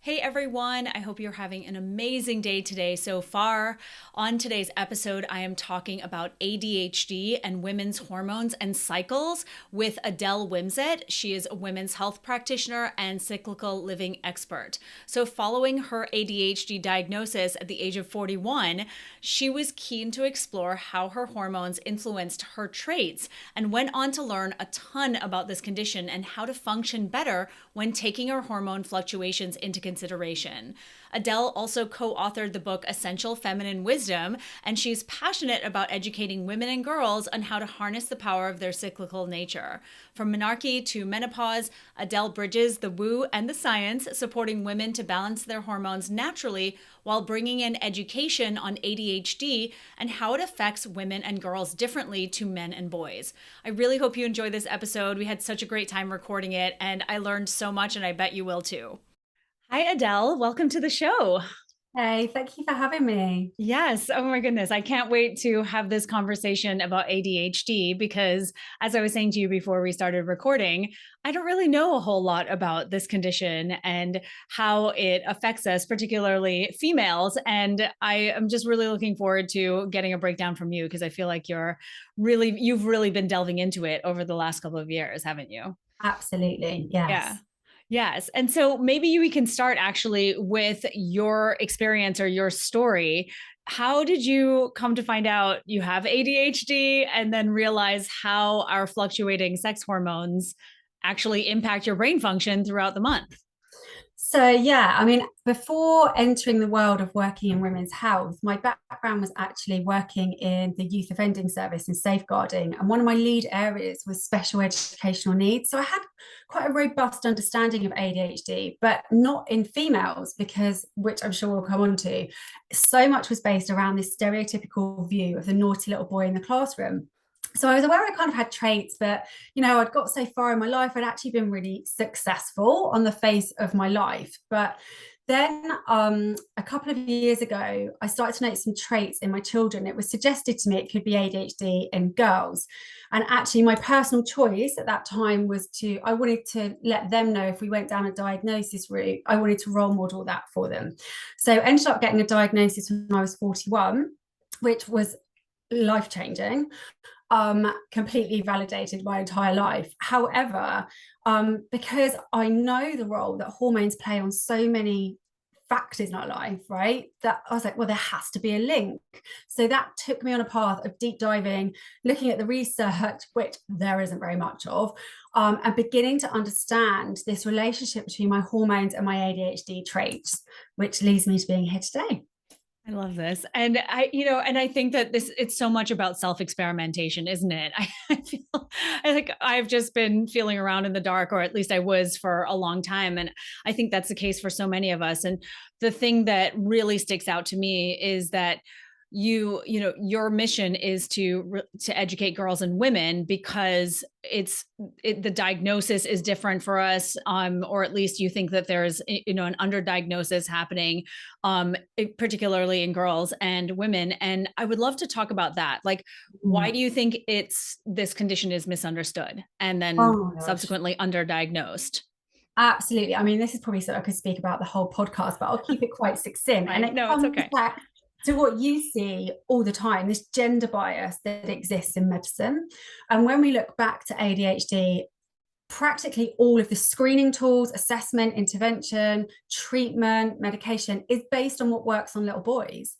Hey everyone, I hope you're having an amazing day today so far. On today's episode, I am talking about ADHD and women's hormones and cycles with Adele Wimsett. She is a women's health practitioner and cyclical living expert. So, following her ADHD diagnosis at the age of 41, she was keen to explore how her hormones influenced her traits and went on to learn a ton about this condition and how to function better when taking her hormone fluctuations into consideration. Adele also co authored the book Essential Feminine Wisdom, and she's passionate about educating women and girls on how to harness the power of their cyclical nature. From menarche to menopause, Adele bridges the woo and the science, supporting women to balance their hormones naturally while bringing in education on ADHD and how it affects women and girls differently to men and boys. I really hope you enjoy this episode. We had such a great time recording it, and I learned so much, and I bet you will too. Hi, Adele. Welcome to the show. Hey, thank you for having me. Yes. Oh my goodness. I can't wait to have this conversation about ADHD because, as I was saying to you before we started recording, I don't really know a whole lot about this condition and how it affects us, particularly females. And I am just really looking forward to getting a breakdown from you because I feel like you've really been delving into it over the last couple of years, haven't you? Absolutely. Yeah. Yes. Yes. And so maybe we can start actually with your experience or your story. How did you come to find out you have ADHD and then realize how our fluctuating sex hormones actually impact your brain function throughout the month? Before entering the world of working in women's health, my background was actually working in the youth offending service and safeguarding. And one of my lead areas was special educational needs. So I had quite a robust understanding of ADHD, but not in females, because, which I'm sure we'll come on to, so much was based around this stereotypical view of the naughty little boy in the classroom. So I was aware I kind of had traits, but I'd got so far in my life, I'd actually been really successful on the face of my life. But then a couple of years ago, I started to notice some traits in my children. It was suggested to me it could be ADHD in girls. And actually, my personal choice at that time was I wanted to let them know if we went down a diagnosis route, I wanted to role model that for them. So I ended up getting a diagnosis when I was 41, which was life changing, completely validated my entire life. However, because I know the role that hormones play on so many factors in our life, right? That I was like, well, there has to be a link. So that took me on a path of deep diving, looking at the research, which there isn't very much of, and beginning to understand this relationship between my hormones and my ADHD traits, which leads me to being here today. I love this. And I think that it's so much about self-experimentation, isn't it? I think I've just been feeling around in the dark, or at least I was for a long time. And I think that's the case for so many of us. And the thing that really sticks out to me is that your mission is to educate girls and women because the diagnosis is different for us, or at least you think that there's an underdiagnosis happening, particularly in girls and women. And I would love to talk about that. Like, why Mm. do you think this condition is misunderstood and then Oh my gosh. subsequently underdiagnosed? Absolutely. I mean, this is probably so I could speak about the whole podcast, but I'll keep it quite succinct. And Fine. it No, it's comes okay. back to what you see all the time, this gender bias that exists in medicine. And when we look back to ADHD, practically all of the screening tools, assessment, intervention, treatment, medication is based on what works on little boys.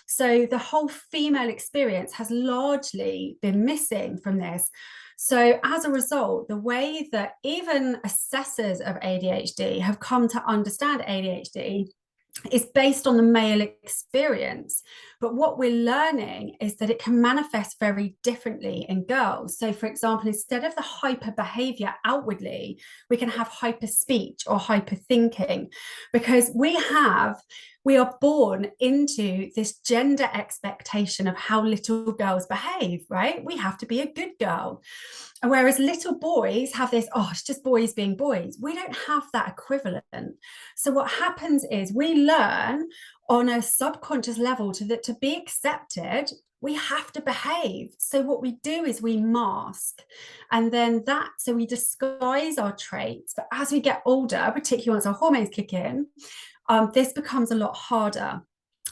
So the whole female experience has largely been missing from this. So as a result, the way that even assessors of ADHD have come to understand ADHD is based on the male experience. But what we're learning is that it can manifest very differently in girls. So, for example, instead of the hyper behavior outwardly, we can have hyper speech or hyper thinking because we are born into this gender expectation of how little girls behave, right? We have to be a good girl. Whereas little boys have this, oh, it's just boys being boys. We don't have that equivalent. So what happens is we learn on a subconscious level to be accepted we have to behave. So what we do is we mask, and then so we disguise our traits. But as we get older, particularly once our hormones kick in, this becomes a lot harder.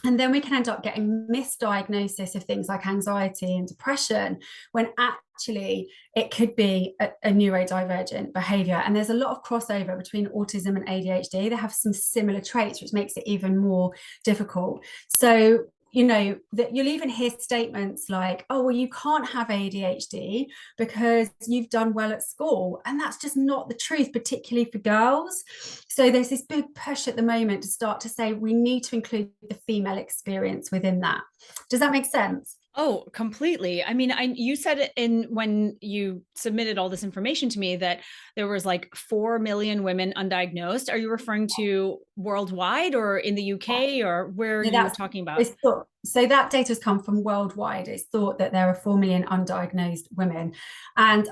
And then we can end up getting misdiagnosis of things like anxiety and depression, when actually it could be a neurodivergent behavior. And there's a lot of crossover between autism and ADHD. They have some similar traits, which makes it even more difficult. So that you'll even hear statements like, oh, well, you can't have ADHD because you've done well at school. And that's just not the truth, particularly for girls. So there's this big push at the moment to start to say we need to include the female experience within that. Does that make sense? Oh, completely. I mean, you said it when you submitted all this information to me that there was like 4 million women undiagnosed. Are you referring to worldwide or in the UK, or where are So you talking about? so that data has come from worldwide. It's thought that there are 4 million undiagnosed women. And,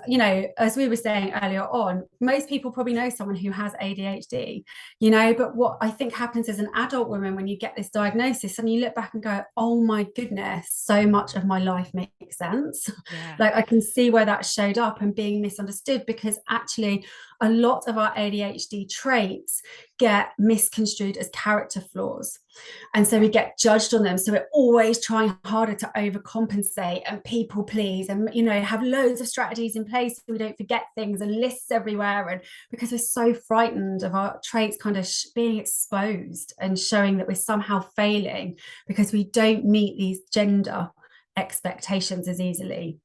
as we were saying earlier on, most people probably know someone who has ADHD, but what I think happens as an adult woman when you get this diagnosis and you look back and go, oh my goodness, so much of my life makes sense. Yeah. Like I can see where that showed up and being misunderstood, because actually a lot of our ADHD traits get misconstrued as character flaws. And so we get judged on them. So we're always trying harder to overcompensate and people please and, have loads of strategies in place so we don't forget things, and lists everywhere. And because we're so frightened of our traits kind of being exposed and showing that we're somehow failing because we don't meet these gender expectations as easily.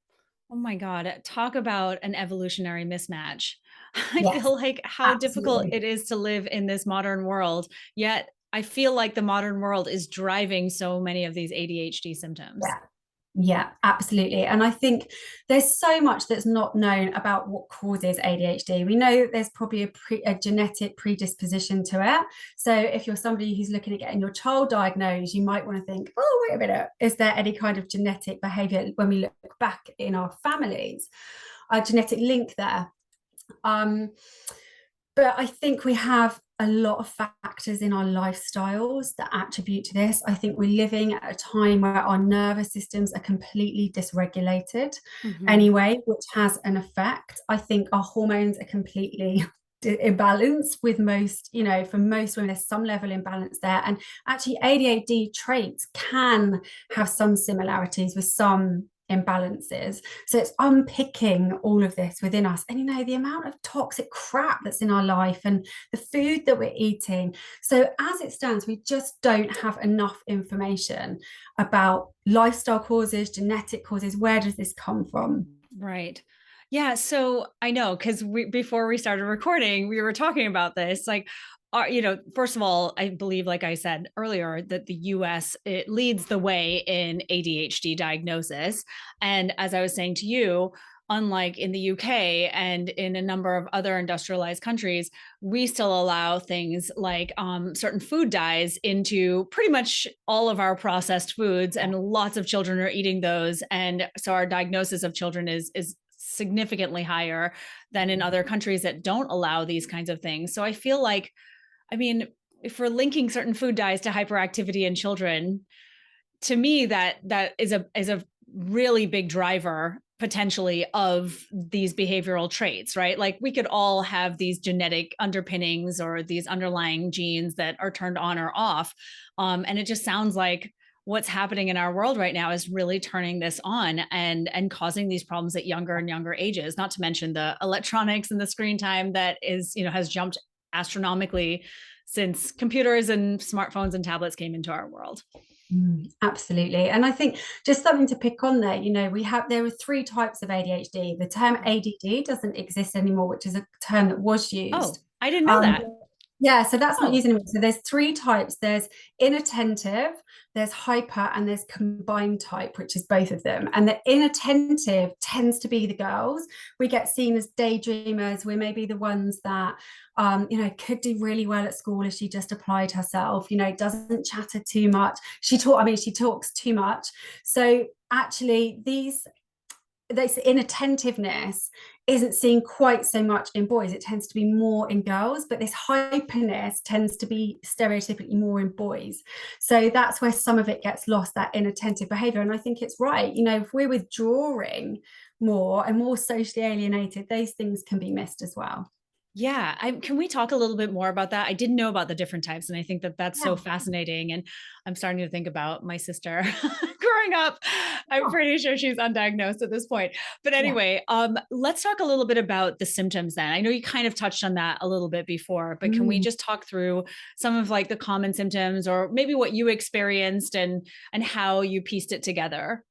Oh my God. Talk about an evolutionary mismatch. I Yes, feel like how difficult absolutely. it is to live in this modern world, yet I feel like the modern world is driving so many of these ADHD symptoms. Yeah. Yeah, absolutely. And I think there's so much that's not known about what causes ADHD. We know that there's probably a genetic predisposition to it. So if you're somebody who's looking at getting your child diagnosed, you might want to think, oh, wait a minute, is there any kind of genetic behavior when we look back in our families, a genetic link there? But I think we have a lot of factors in our lifestyles that attribute to this. I think we're living at a time where our nervous systems are completely dysregulated Mhm. anyway, which has an effect. I think our hormones are completely imbalanced with most, for most women, there's some level imbalance there. And actually, ADHD traits can have some similarities with some imbalances. So it's unpicking all of this within us. And the amount of toxic crap that's in our life and the food that we're eating. So as it stands, we just don't have enough information about lifestyle causes, genetic causes. Where does this come from? Right. Yeah. So I know, because before we started recording, we were talking about this. Like, first of all, I believe, like I said earlier, that the US, it leads the way in ADHD diagnosis. And as I was saying to you, unlike in the UK and in a number of other industrialized countries, we still allow things like certain food dyes into pretty much all of our processed foods, and lots of children are eating those. And so our diagnosis of children is significantly higher than in other countries that don't allow these kinds of things. So I feel like, I mean, if we're linking certain food dyes to hyperactivity in children, to me that is a really big driver potentially of these behavioral traits, right? Like we could all have these genetic underpinnings or these underlying genes that are turned on or off, and it just sounds like what's happening in our world right now is really turning this on and causing these problems at younger and younger ages, not to mention the electronics and the screen time that is, has jumped astronomically since computers and smartphones and tablets came into our world. Absolutely. And I think just something to pick on there, there are 3 types of ADHD. The term ADD doesn't exist anymore, which is a term that was Oh, used. I didn't know Um, that. yeah, so that's not Oh, used anymore. So there's 3 types. There's inattentive, there's hyper, and there's combined type, which is both of them. And the inattentive tends to be the girls. We get seen as daydreamers. We're maybe the ones that could do really well at school if she just applied herself, doesn't chatter too much. She talks too much. So actually these this inattentiveness isn't seen quite so much in boys. It tends to be more in girls, but this hyperness tends to be stereotypically more in boys. So that's where some of it gets lost, that inattentive behavior. And I think it's right. If we're withdrawing more and more socially alienated, those things can be missed as well. Yeah, can we talk a little bit more about that? I didn't know about the different types, and I think that that's so Yeah. fascinating. And I'm starting to think about my sister growing up. I'm pretty sure she's undiagnosed at this point. But Yeah. anyway, let's talk a little bit about the symptoms then. I know you kind of touched on that a little bit before, but can we Mm. just talk through some of like the common symptoms, or maybe what you experienced and how you pieced it together?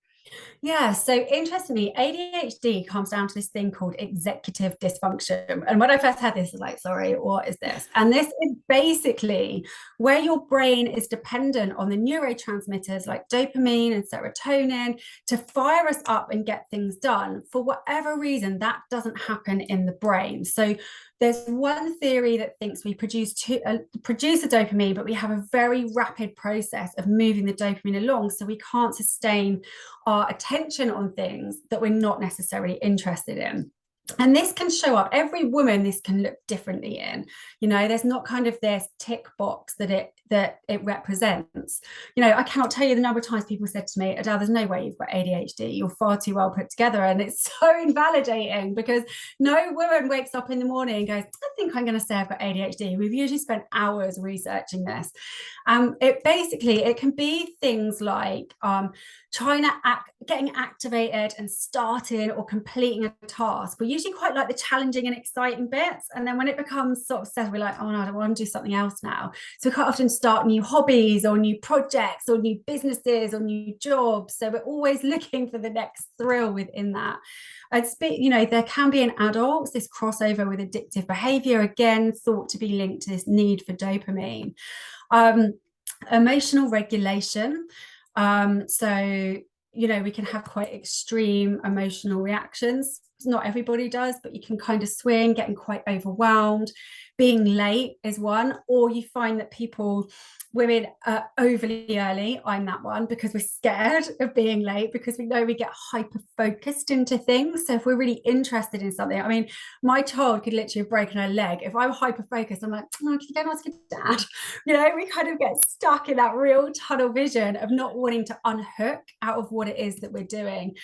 Yeah, so interestingly, ADHD comes down to this thing called executive dysfunction. And when I first had this, I was like, sorry, what is this? And this is basically where your brain is dependent on the neurotransmitters like dopamine and serotonin to fire us up and get things done. For whatever reason, that doesn't happen in the brain. So there's one theory that thinks we produce a dopamine, but we have a very rapid process of moving the dopamine along, so we can't sustain our attention on things that we're not necessarily interested in. And this can show up, every woman this can look differently in. There's not kind of this tick box that it represents. I cannot tell you the number of times people said to me, Adele, there's no way you've got ADHD, you're far too well put together. And it's so invalidating, because no woman wakes up in the morning and goes, I think I'm going to say I've got ADHD. We've usually spent hours researching this. It can be things like getting activated and starting or completing a task. We usually quite like the challenging and exciting bits, and then when it becomes sort of set, we're like, oh no, I don't want to do something else now. So we quite often start new hobbies or new projects or new businesses or new jobs. So we're always looking for the next thrill within that. There can be in adults this crossover with addictive behavior, again thought to be linked to this need for dopamine. Emotional regulation. We can have quite extreme emotional reactions. Not everybody does, but you can kind of swing, getting quite overwhelmed. Being late is one, or you find that women are overly early. I'm that one, because we're scared of being late, because we know we get hyper focused into things. So if we're really interested in something, I mean, my child could literally have broken her leg. If I'm hyper focused, I'm like, oh, can you go and ask your dad? We kind of get stuck in that real tunnel vision of not wanting to unhook out of what it is that we're doing.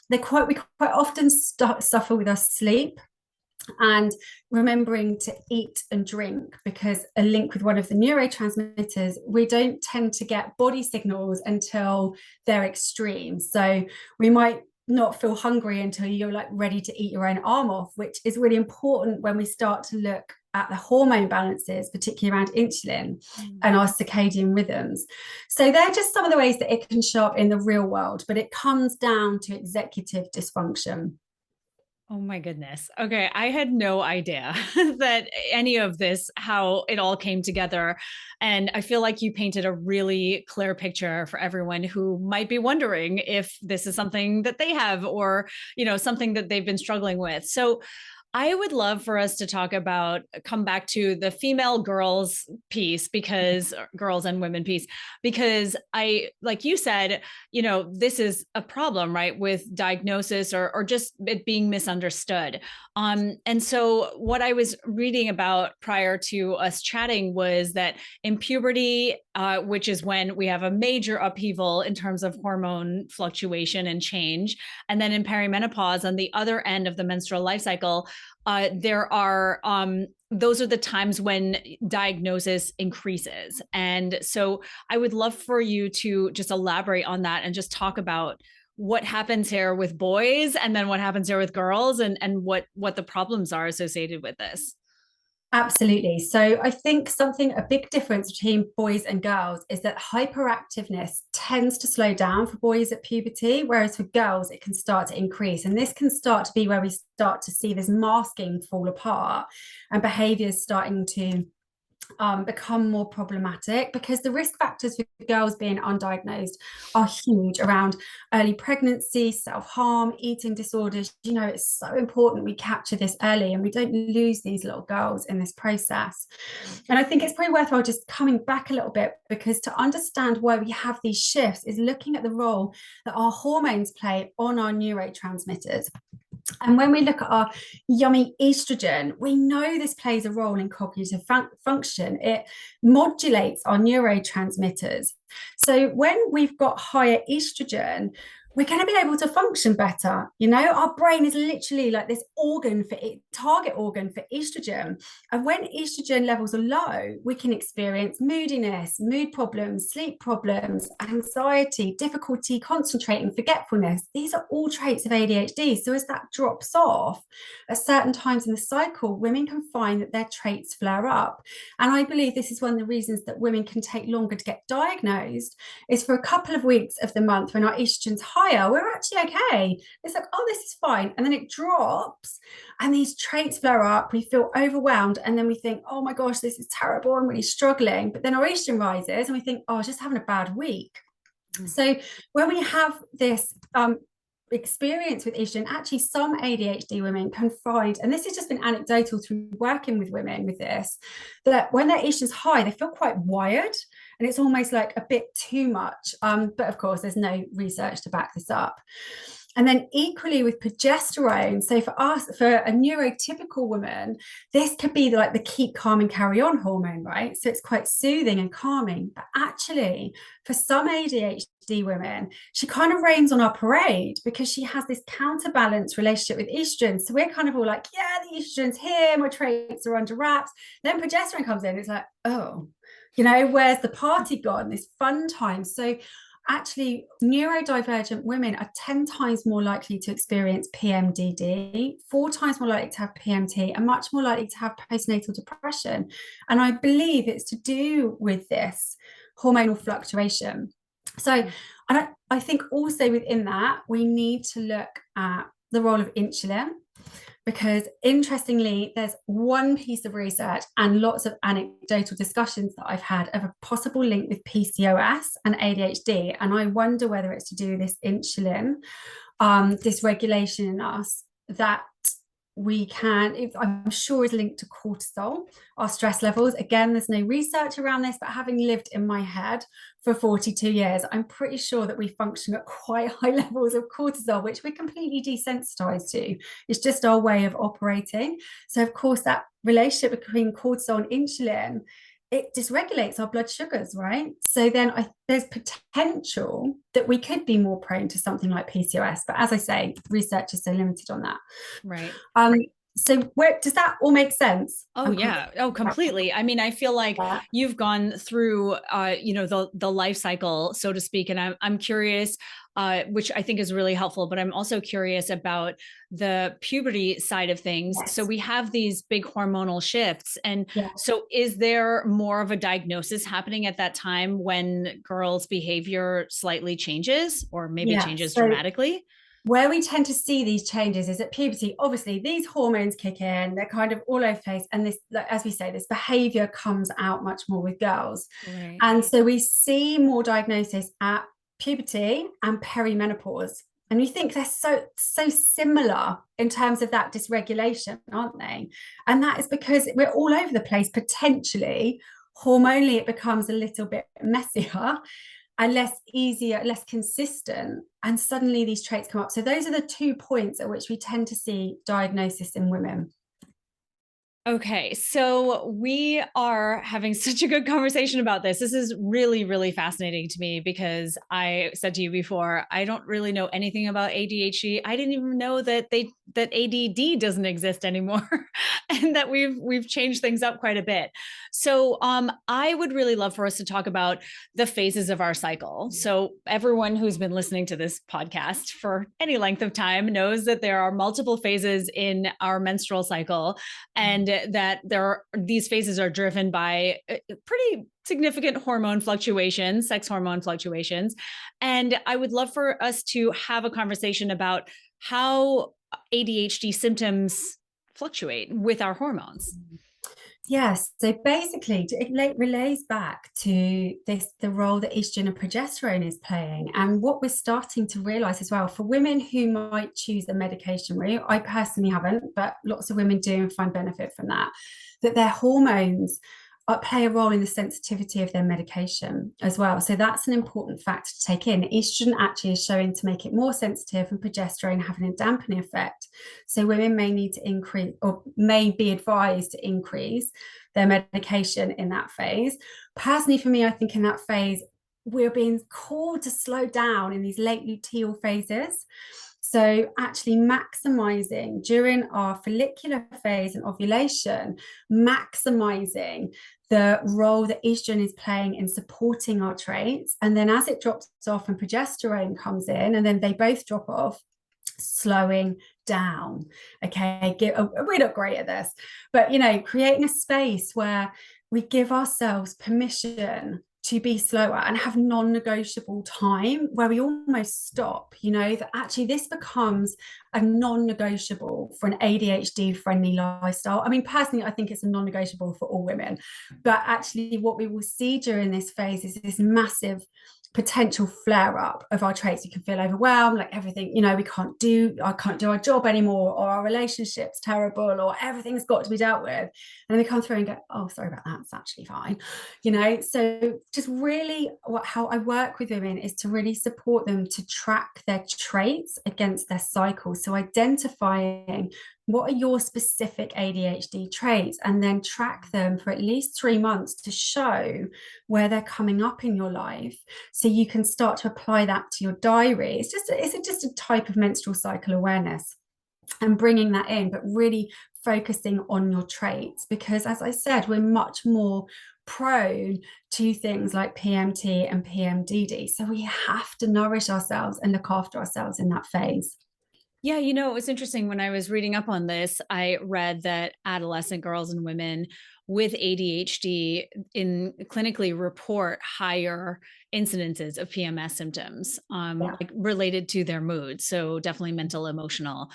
We quite often suffer with our sleep and remembering to eat and drink, because a link with one of the neurotransmitters, we don't tend to get body signals until they're extreme. So we might not feel hungry until you're like ready to eat your own arm off, which is really important when we start to look at the hormone balances, particularly around insulin and our circadian rhythms. So they're just some of the ways that it can show up in the real world, but it comes down to executive dysfunction. Oh my goodness. Okay. I had no idea that any of this, how it all came together. And I feel like you painted a really clear picture for everyone who might be wondering if this is something that they have, or, something that they've been struggling with. So I would love for us to come back to the female girls piece, because girls and women piece, because like you said, this is a problem, right? With diagnosis or just it being misunderstood. And so what I was reading about prior to us chatting was that in puberty, which is when we have a major upheaval in terms of hormone fluctuation and change, and then in perimenopause, on the other end of the menstrual life cycle, those are the times when diagnosis increases. And so I would love for you to just elaborate on that and just talk about what happens here with boys, and then what happens here with girls, and what the problems are associated with this. Absolutely. So I think a big difference between boys and girls is that hyperactiveness tends to slow down for boys at puberty, whereas for girls, it can start to increase. And this can start to be where we start to see this masking fall apart and behaviors starting to become more problematic, because the risk factors for girls being undiagnosed are huge around early pregnancy, self-harm, eating disorders. It's so important we capture this early and we don't lose these little girls in this process. And I think it's probably worthwhile just coming back a little bit, because to understand why we have these shifts is looking at the role that our hormones play on our neurotransmitters. And when we look at our yummy estrogen, we know this plays a role in cognitive function. It modulates our neurotransmitters. So when we've got higher estrogen, we're going to be able to function better. Our brain is literally like this target organ for estrogen. And when estrogen levels are low, we can experience moodiness, mood problems, sleep problems, anxiety, difficulty concentrating, forgetfulness. These are all traits of ADHD. So as that drops off at certain times in the cycle, women can find that their traits flare up. And I believe this is one of the reasons that women can take longer to get diagnosed, is for a couple of weeks of the month when our estrogen's higher, we're actually okay. It's like, oh, this is fine. And then it drops and these traits flare up. We feel overwhelmed. And then we think, oh my gosh, this is terrible. I'm really struggling. But then our estrogen rises and we think, oh, I was just having a bad week. So when we have this experience with estrogen, actually some ADHD women can find, and this has just been anecdotal through working with women with this, that when their estrogen's high, they feel quite wired and it's almost like a bit too much. But of course, there's no research to back this up. And then equally with progesterone, so for a neurotypical woman, this could be like the keep calm and carry on hormone, right? So it's quite soothing and calming. But actually, for some ADHD women, she kind of rains on our parade because she has this counterbalance relationship with estrogen. So we're kind of all like, yeah, the estrogen's here, my traits are under wraps. Then progesterone comes in, it's like, oh, where's the party gone? This fun time. So actually, neurodivergent women are 10 times more likely to experience PMDD, 4 times more likely to have PMT, and much more likely to have postnatal depression. And I believe it's to do with this hormonal fluctuation. So I think also within that, we need to look at the role of insulin, because interestingly, there's one piece of research and lots of anecdotal discussions that I've had of a possible link with PCOS and ADHD. And I wonder whether it's to do with this insulin dysregulation in us that I'm sure is linked to cortisol, our stress levels. Again, there's no research around this, but having lived in my head for 42 years, I'm pretty sure that we function at quite high levels of cortisol, which we're completely desensitized to. It's just our way of operating. So of course, that relationship between cortisol and insulin, it dysregulates our blood sugars, right? So then there's potential that we could be more prone to something like PCOS. But as I say, research is so limited on that. Right. So where does that all make sense? Oh, yeah. Oh, completely. I mean, I feel like you've gone through, the life cycle, so to speak. And I'm curious, which I think is really helpful, but I'm also curious about the puberty side of things. Yes. So we have these big hormonal shifts. And so is there more of a diagnosis happening at that time when girls' behavior slightly changes or maybe changes dramatically? Where we tend to see these changes is at puberty. Obviously, these hormones kick in, they're kind of all over the place. And this, as we say, this behavior comes out much more with girls. Right. And so we see more diagnosis at puberty and perimenopause. And you think they're so similar in terms of that dysregulation, aren't they? And that is because we're all over the place, potentially. Hormonally, it becomes a little bit messier and less consistent. And suddenly these traits come up. So those are the 2 points at which we tend to see diagnosis in women. Okay, so we are having such a good conversation about this. This is really, really fascinating to me because I said to you before, I don't really know anything about ADHD. I didn't even know that ADD doesn't exist anymore, and that we've changed things up quite a bit. So I would really love for us to talk about the phases of our cycle. So everyone who's been listening to this podcast for any length of time knows that there are multiple phases in our menstrual cycle, and that these phases are driven by pretty significant hormone fluctuations, sex hormone fluctuations. And I would love for us to have a conversation about how ADHD symptoms fluctuate with our hormones. Yes, so basically it relays back to the role that estrogen and progesterone is playing. And what we're starting to realize as well, for women who might choose the medication route, I personally haven't, but lots of women do and find benefit from that, that their hormones play a role in the sensitivity of their medication as well. So that's an important factor to take in. Estrogen actually is showing to make it more sensitive, and progesterone having a dampening effect. So women may need to increase, or may be advised to increase their medication in that phase. Personally, for me, I think in that phase, we're being called to slow down in these late luteal phases. So actually maximizing during our follicular phase and ovulation, maximizing the role that estrogen is playing in supporting our traits. And then as it drops off and progesterone comes in, and then they both drop off, slowing down. Okay, we're not great at this, but creating a space where we give ourselves permission to be slower and have non-negotiable time where we almost stop, that actually this becomes a non-negotiable for an ADHD friendly lifestyle. I mean, personally, I think it's a non-negotiable for all women, but actually what we will see during this phase is this massive potential flare up of our traits. You can feel overwhelmed, like everything, I can't do our job anymore, or our relationship's terrible, or everything's got to be dealt with. And they come through and go, oh, sorry about that, it's actually fine. So just really how I work with women is to really support them to track their traits against their cycle. So identifying what are your specific ADHD traits, and then track them for at least 3 months to show where they're coming up in your life, so you can start to apply that to your diary. It's just a type of menstrual cycle awareness, and bringing that in, but really focusing on your traits, because as I said, we're much more prone to things like PMT and PMDD. So we have to nourish ourselves and look after ourselves in that phase. Yeah, it was interesting when I was reading up on this. I read that adolescent girls and women with ADHD clinically report higher incidences of PMS symptoms, like related to their mood. So definitely mental, emotional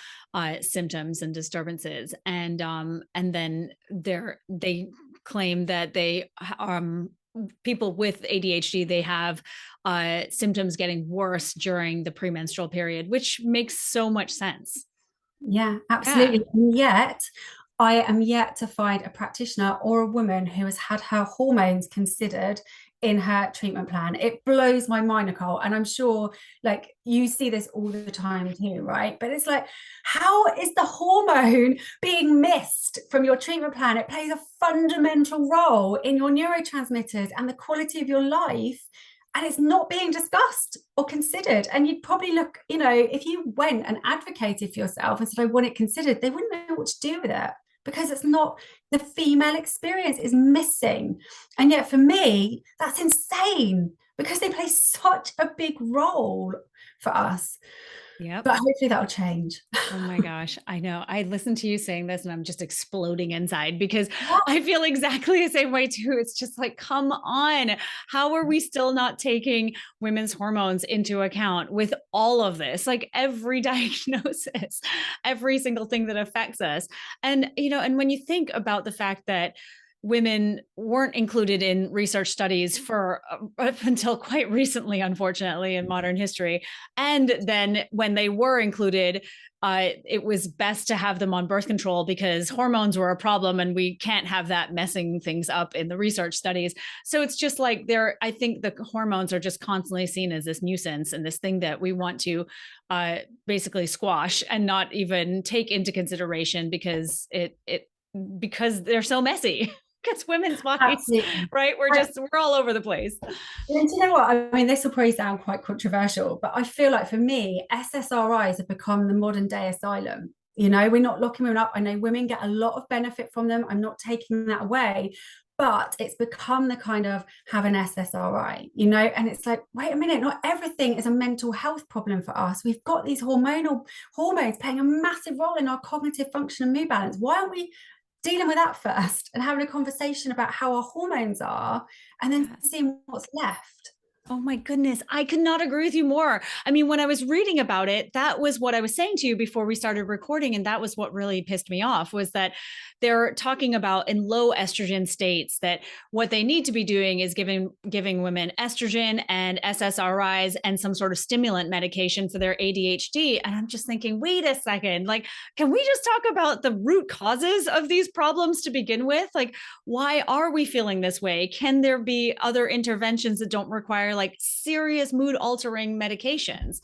symptoms and disturbances. And then they claim that people with ADHD, they have symptoms getting worse during the premenstrual period, which makes so much sense. Yeah, absolutely. Yeah. And yet, I am yet to find a practitioner or a woman who has had her hormones considered in her treatment plan. It blows my mind, Nicole. And I'm sure like you see this all the time too, right? But it's like, how is the hormone being missed from your treatment plan? It plays a fundamental role in your neurotransmitters and the quality of your life. And it's not being discussed or considered. And you'd probably look, if you went and advocated for yourself and said, I want it considered, they wouldn't know what to do with it, because it's not, the female experience is missing. And yet for me, that's insane, because they play such a big role for us. Yep. But hopefully that'll change. Oh my gosh, I know. I listened to you saying this and I'm just exploding inside, because Yeah. I feel exactly the same way too. It's just like, come on. How are we still not taking women's hormones into account with all of this? Like every diagnosis, every single thing that affects us. And, and when you think about the fact that women weren't included in research studies for up until quite recently, unfortunately, in modern history. And then when they were included, it was best to have them on birth control because hormones were a problem and we can't have that messing things up in the research studies. So it's just like I think the hormones are just constantly seen as this nuisance and this thing that we want to basically squash and not even take into consideration, because because they're so messy. Because women's bodies, Absolutely. right? We're all over the place. And do you know what? I mean, this will probably sound quite controversial, but I feel like for me, SSRIs have become the modern day asylum. We're not locking women up. I know women get a lot of benefit from them. I'm not taking that away, but it's become the kind of have an SSRI, and it's like, wait a minute, not everything is a mental health problem for us. We've got these hormones playing a massive role in our cognitive function and mood balance. Why aren't we dealing with that first and having a conversation about how our hormones are, and then seeing what's left? Oh my goodness. I could not agree with you more. I mean, when I was reading about it, that was what I was saying to you before we started recording. And that was what really pissed me off, was that they're talking about in low estrogen states that what they need to be doing is giving women estrogen and SSRIs and some sort of stimulant medication for their ADHD. And I'm just thinking, wait a second, like, can we just talk about the root causes of these problems to begin with? Like, why are we feeling this way? Can there be other interventions that don't require like serious mood altering medications?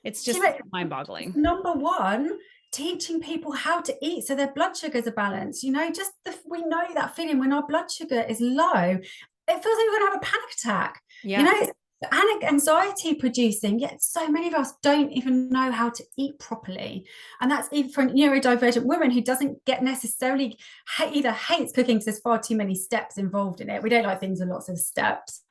It's just mind boggling. Number one, teaching people how to eat so their blood sugars are balanced. We know that feeling when our blood sugar is low, it feels like we're going to have a panic attack. Yeah. Anxiety producing, yet so many of us don't even know how to eat properly. And that's even for a neurodivergent woman who doesn't get necessarily either hates cooking because there's far too many steps involved in it. We don't like things with lots of steps,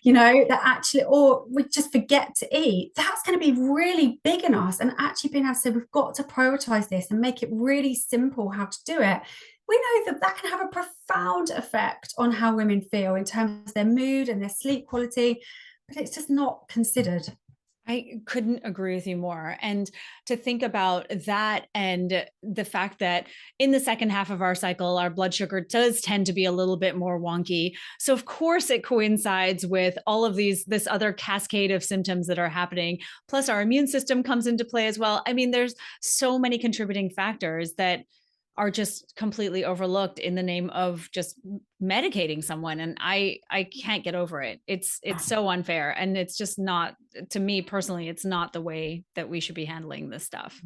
that actually, or we just forget to eat. That's going to be really big in us. And actually being able to say, we've got to prioritize this and make it really simple how to do it. We know that can have a profound effect on how women feel in terms of their mood and their sleep quality, but it's just not considered. I couldn't agree with you more. And to think about that and the fact that in the second half of our cycle, our blood sugar does tend to be a little bit more wonky. So of course it coincides with all of this other cascade of symptoms that are happening. Plus our immune system comes into play as well. I mean, there's so many contributing factors that are just completely overlooked in the name of just medicating someone. And I can't get over it. It's so unfair. And it's just not, to me personally, it's not the way that we should be handling this stuff.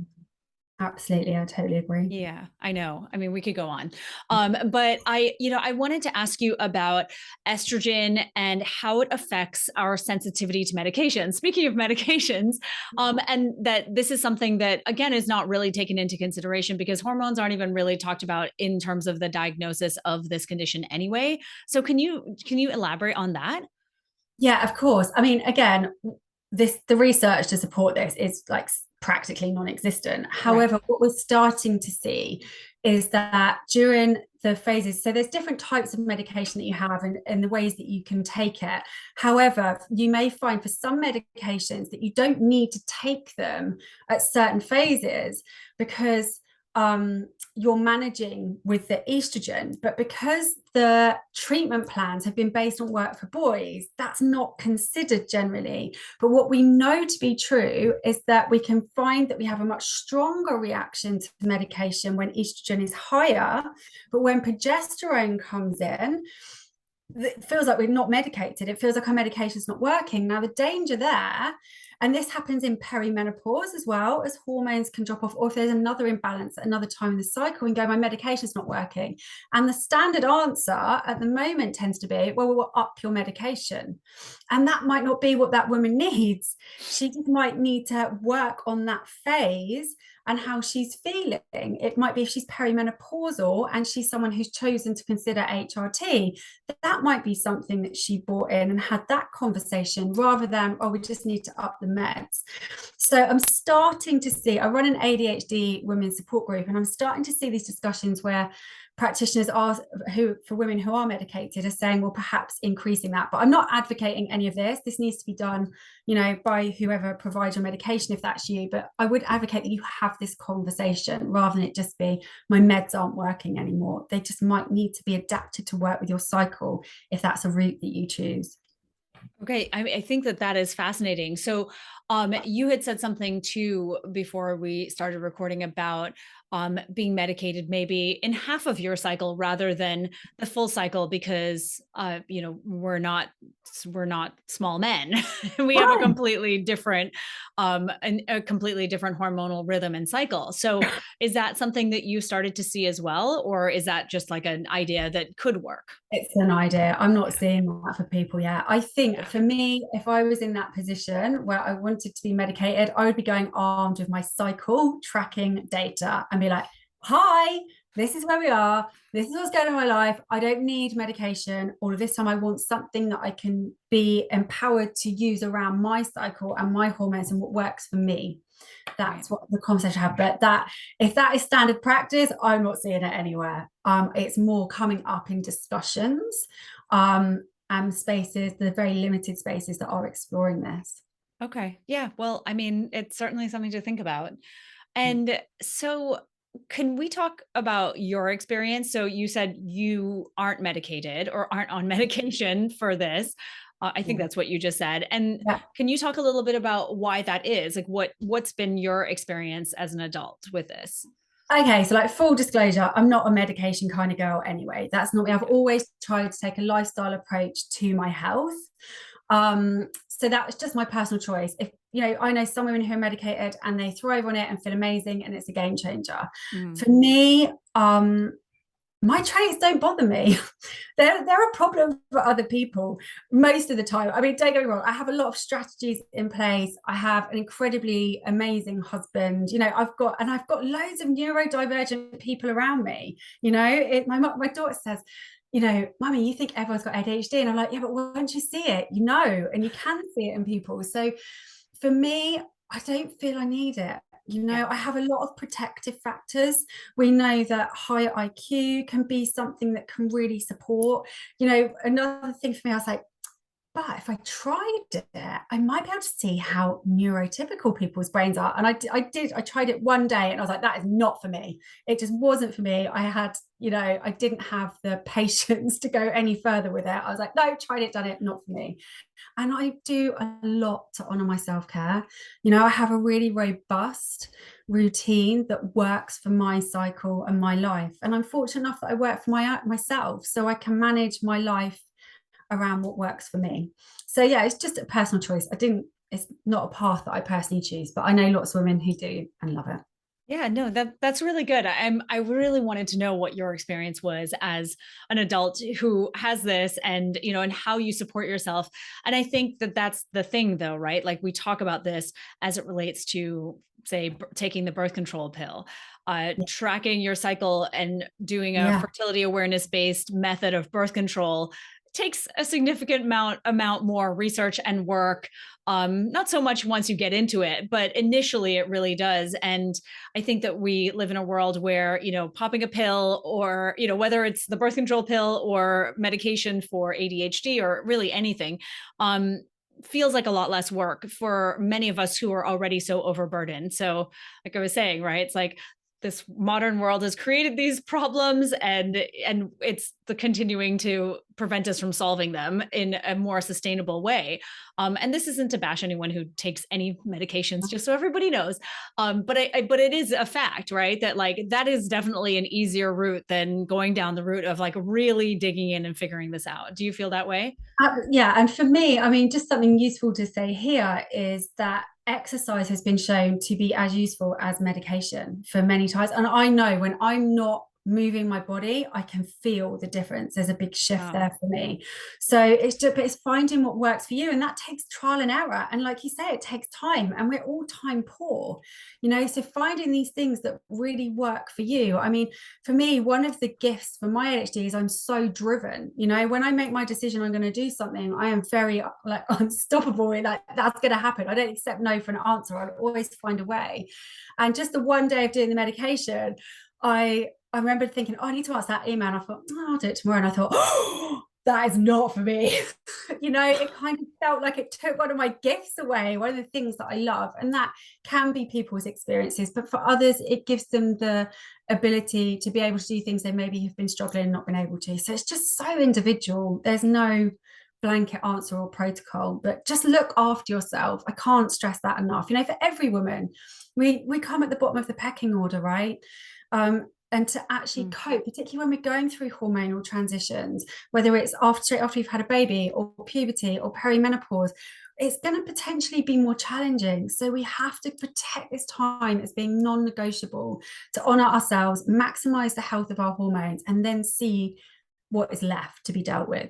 Absolutely, I totally agree. Yeah, I know. I mean, we could go on. But I wanted to ask you about estrogen and how it affects our sensitivity to medication. Speaking of medications, and that this is something that, again, is not really taken into consideration because hormones aren't even really talked about in terms of the diagnosis of this condition anyway. So can you elaborate on that? Yeah, of course. I mean, again, the research to support this is like practically non-existent. Right. However, what we're starting to see is that during the phases, so there's different types of medication that you have and the ways that you can take it. However, you may find for some medications that you don't need to take them at certain phases because you're managing with the estrogen, but because the treatment plans have been based on work for boys, that's not considered generally. But what we know to be true is that we can find that we have a much stronger reaction to medication when estrogen is higher, but when progesterone comes in, it feels like we're not medicated. It feels like our medication is not working. Now, the danger there, and this happens in perimenopause as well, as hormones can drop off, or if there's another imbalance at another time in the cycle and go, my medication's not working. And the standard answer at the moment tends to be, well, we'll up your medication. And that might not be what that woman needs. She just might need to work on that phase and how she's feeling. It might be if she's perimenopausal and she's someone who's chosen to consider HRT, that might be something that she brought in and had that conversation rather than, oh, we just need to up the meds. So I'm starting to see, I run an ADHD women's support group, and I'm starting to see these discussions where practitioners are for women who are medicated are saying, well, perhaps increasing that. But I'm not advocating any of this. This needs to be done, by whoever provides your medication, if that's you. But I would advocate that you have this conversation rather than it just be, my meds aren't working anymore. They just might need to be adapted to work with your cycle if that's a route that you choose. Okay, I think that is fascinating. So, you had said something too before we started recording about being medicated maybe in half of your cycle rather than the full cycle because we're not small men. We have a completely different a completely different hormonal rhythm and cycle. So, is that something that you started to see as well, or is that just like an idea that could work? It's an idea. I'm not seeing that for people yet. I think for me, if I was in that position where I wanted to be medicated, I would be going armed with my cycle tracking data and be like, hi, this is where we are. This is what's going on in my life. I don't need medication. All of this time, I want something that I can be empowered to use around my cycle and my hormones and what works for me. That's what the conversation I have. But that, if that is standard practice, I'm not seeing it anywhere. It's more coming up in discussions. spaces, the very limited spaces that are exploring this. Okay. Yeah. Well, I mean, it's certainly something to think about. And so, can we talk about your experience? So, you said you aren't medicated or aren't on medication for this. I think Yeah. that's what you just said. And Yeah. can you talk a little bit about why that is? Like, what's been your experience as an adult with this? Okay, so like full disclosure, I'm not a medication kind of girl anyway. That's not me. I've always tried to take a lifestyle approach to my health. So that was just my personal choice. If I know some women who are medicated and they thrive on it and feel amazing and it's a game changer. Mm. For me, my traits don't bother me. they're a problem for other people most of the time. I mean, don't get me wrong, I have a lot of strategies in place. I have an incredibly amazing husband. I've got loads of neurodivergent people around me. My daughter says, Mummy, you think everyone's got ADHD? And I'm like, yeah, but once you see it, and you can see it in people. So for me, I don't feel I need it. Yeah. I have a lot of protective factors. We know that high IQ can be something that can really support. Another thing for me, I was like, but if I tried it, I might be able to see how neurotypical people's brains are. And I tried it one day and I was like, that is not for me. It just wasn't for me. I didn't have the patience to go any further with it. I was like, no, tried it, done it, not for me. And I do a lot to honor my self-care. I have a really robust routine that works for my cycle and my life. And I'm fortunate enough that I work for myself, so I can manage my life around what works for me. So yeah, it's just a personal choice. It's not a path that I personally choose, but I know lots of women who do and love it. Yeah, no, that's really good. I really wanted to know what your experience was as an adult who has this, and and how you support yourself. And I think that that's the thing though, right? Like, we talk about this as it relates to, say, taking the birth control pill, tracking your cycle and doing a Yeah. fertility awareness based method of birth control takes a significant amount more research and work. Not so much once you get into it, but initially it really does. And I think that we live in a world where, popping a pill, or, whether it's the birth control pill or medication for ADHD or really anything, feels like a lot less work for many of us who are already so overburdened. So, like I was saying, right, it's like this modern world has created these problems, and it's the continuing to prevent us from solving them in a more sustainable way. And this isn't to bash anyone who takes any medications, just so everybody knows. But it is a fact, right, that like that is definitely an easier route than going down the route of like really digging in and figuring this out. Do you feel that way? Yeah, and for me, I mean, just something useful to say here is that exercise has been shown to be as useful as medication for many times. And I know when I'm not moving my body, I can feel the difference. There's a big shift Wow. there for me. So it's finding what works for you, and that takes trial and error. And like you say, it takes time, and we're all time poor, So finding these things that really work for you. I mean, for me, one of the gifts for my ADHD is I'm so driven. When I make my decision I'm going to do something, I am very like unstoppable. Like, that's going to happen. I don't accept no for an answer. I'll always find a way. And just the one day of doing the medication, I remember thinking, oh, I need to answer that email. And I thought, oh, I'll do it tomorrow. And I thought, oh, that is not for me. It kind of felt like it took one of my gifts away, one of the things that I love. And that can be people's experiences. But for others, it gives them the ability to be able to do things they maybe have been struggling and not been able to. So it's just so individual. There's no blanket answer or protocol, but just look after yourself. I can't stress that enough. For every woman, we come at the bottom of the pecking order, right? And to actually cope, particularly when we're going through hormonal transitions, whether it's straight after you've had a baby or puberty or perimenopause, it's going to potentially be more challenging. So we have to protect this time as being non-negotiable, to honor ourselves, maximize the health of our hormones, and then see what is left to be dealt with.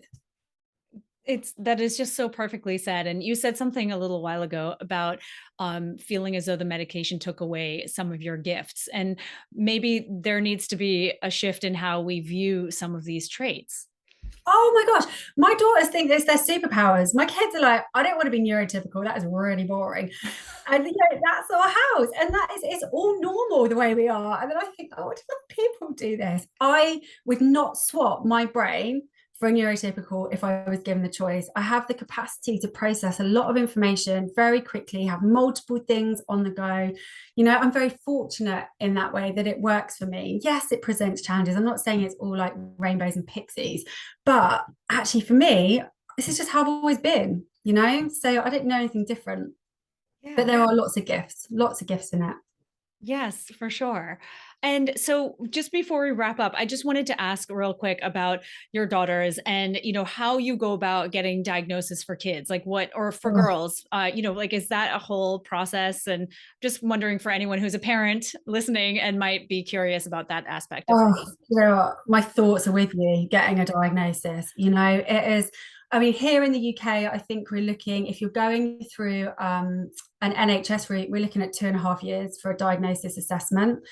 That is just so perfectly said. And you said something a little while ago about feeling as though the medication took away some of your gifts, and maybe there needs to be a shift in how we view some of these traits. Oh my gosh, my daughters think it's their superpowers. My kids are like, I don't want to be neurotypical. That is really boring. And that's our house. And it's all normal the way we are. And then I think, oh, what do other people do this? I would not swap my brain for a neurotypical if I was given the choice. I have the capacity to process a lot of information very quickly, have multiple things on the go. I'm very fortunate in that way that it works for me. Yes, it presents challenges. I'm not saying it's all like rainbows and pixies, but actually for me, this is just how I've always been, so I don't know anything different. But Yeah. there are lots of gifts in it. Yes, for sure. And so just before we wrap up, I just wanted to ask real quick about your daughters and, how you go about getting diagnosis for kids, like what, or for Oh, girls, like, is that a whole process? And just wondering for anyone who's a parent listening and might be curious about that aspect of oh, things. my thoughts are with you getting a diagnosis. It is, I mean, here in the UK, I think we're looking, if you're going through an NHS route, we're looking at 2.5 years for a diagnosis assessment.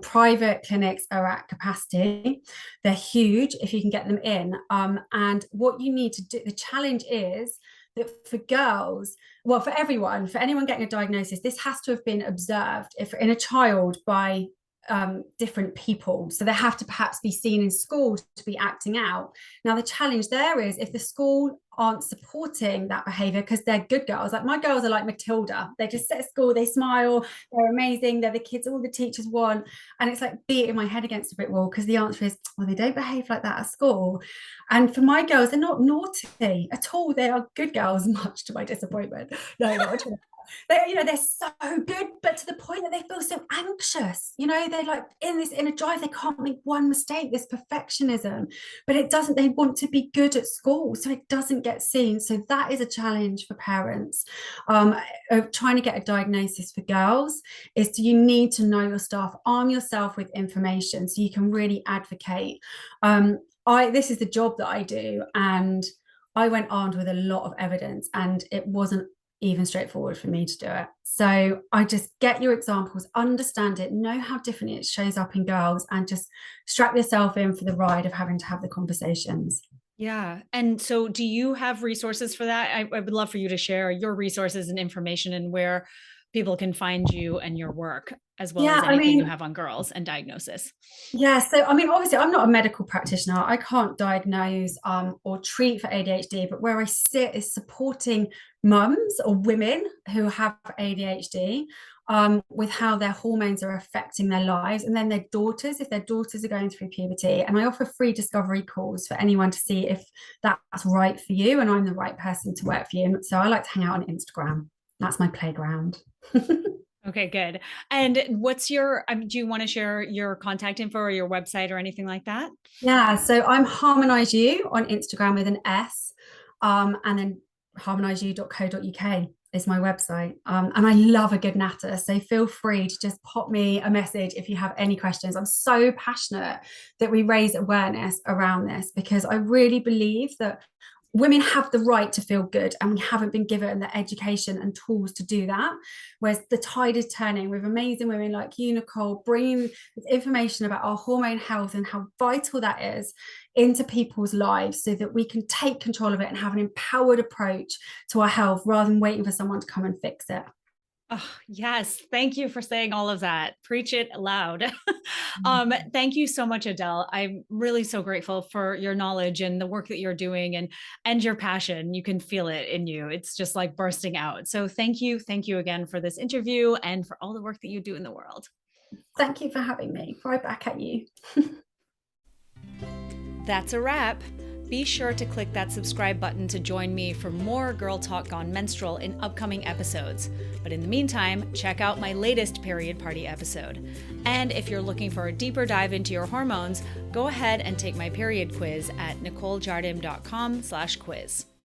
Private clinics are at capacity. They're huge if you can get them in. And what you need to do, the challenge is that for girls, well, for everyone, for anyone getting a diagnosis, this has to have been observed if in a child by different people. So they have to perhaps be seen in school to be acting out. Now, the challenge there is if the school aren't supporting that behavior because they're good girls, like my girls are like Matilda. They just sit at school, they smile, they're amazing, they're the kids all the teachers want. And it's like beating my head against a brick wall because the answer is, well, they don't behave like that at school. And for my girls, they're not naughty at all. They are good girls, much to my disappointment. No, not at all. They're so good, but to the point that they feel so anxious. They're like in this inner drive. They can't make one mistake. This perfectionism, but it doesn't. They want to be good at school, so it doesn't get seen. So that is a challenge for parents. Trying to get a diagnosis for girls is you need to know your stuff, arm yourself with information, so you can really advocate. This is the job that I do, and I went armed with a lot of evidence, and it wasn't even straightforward for me to do it. So I just get your examples, understand it, know how different it shows up in girls, and just strap yourself in for the ride of having to have the conversations. Yeah. And so do you have resources for that? I would love for you to share your resources and information and where people can find you and your work, as well Yeah, as I anything you mean, have on girls and diagnosis. yeah, so I mean, obviously, I'm not a medical practitioner. I can't diagnose or treat for ADHD, but where I sit is supporting mums or women who have ADHD with how their hormones are affecting their lives, and then their daughters, if their daughters are going through puberty. And I offer free discovery calls for anyone to see if that's right for you and I'm the right person to work for you. And so I like to hang out on Instagram. That's my playground. Okay, good. And what's your, do you want to share your contact info or your website or anything like that? Yeah, so I'm Harmonize You on Instagram with an S, and then harmonizeyou.co.uk is my website. And I love a good natter, so feel free to just pop me a message if you have any questions. I'm so passionate that we raise awareness around this because I really believe that women have the right to feel good and we haven't been given the education and tools to do that, whereas the tide is turning with amazing women like you, Nicole, bringing this information about our hormone health and how vital that is into people's lives so that we can take control of it and have an empowered approach to our health rather than waiting for someone to come and fix it. Oh, yes. Thank you for saying all of that. Preach it loud. Thank you so much, Adele. I'm really so grateful for your knowledge and the work that you're doing and your passion. You can feel it in you. It's just like bursting out. So thank you. Thank you again for this interview and for all the work that you do in the world. Thank you for having me. Right back at you. That's a wrap. Be sure to click that subscribe button to join me for more Girl Talk Gone Menstrual in upcoming episodes. But in the meantime, check out my latest Period Party episode. And if you're looking for a deeper dive into your hormones, go ahead and take my period quiz at nicolejardim.com/quiz.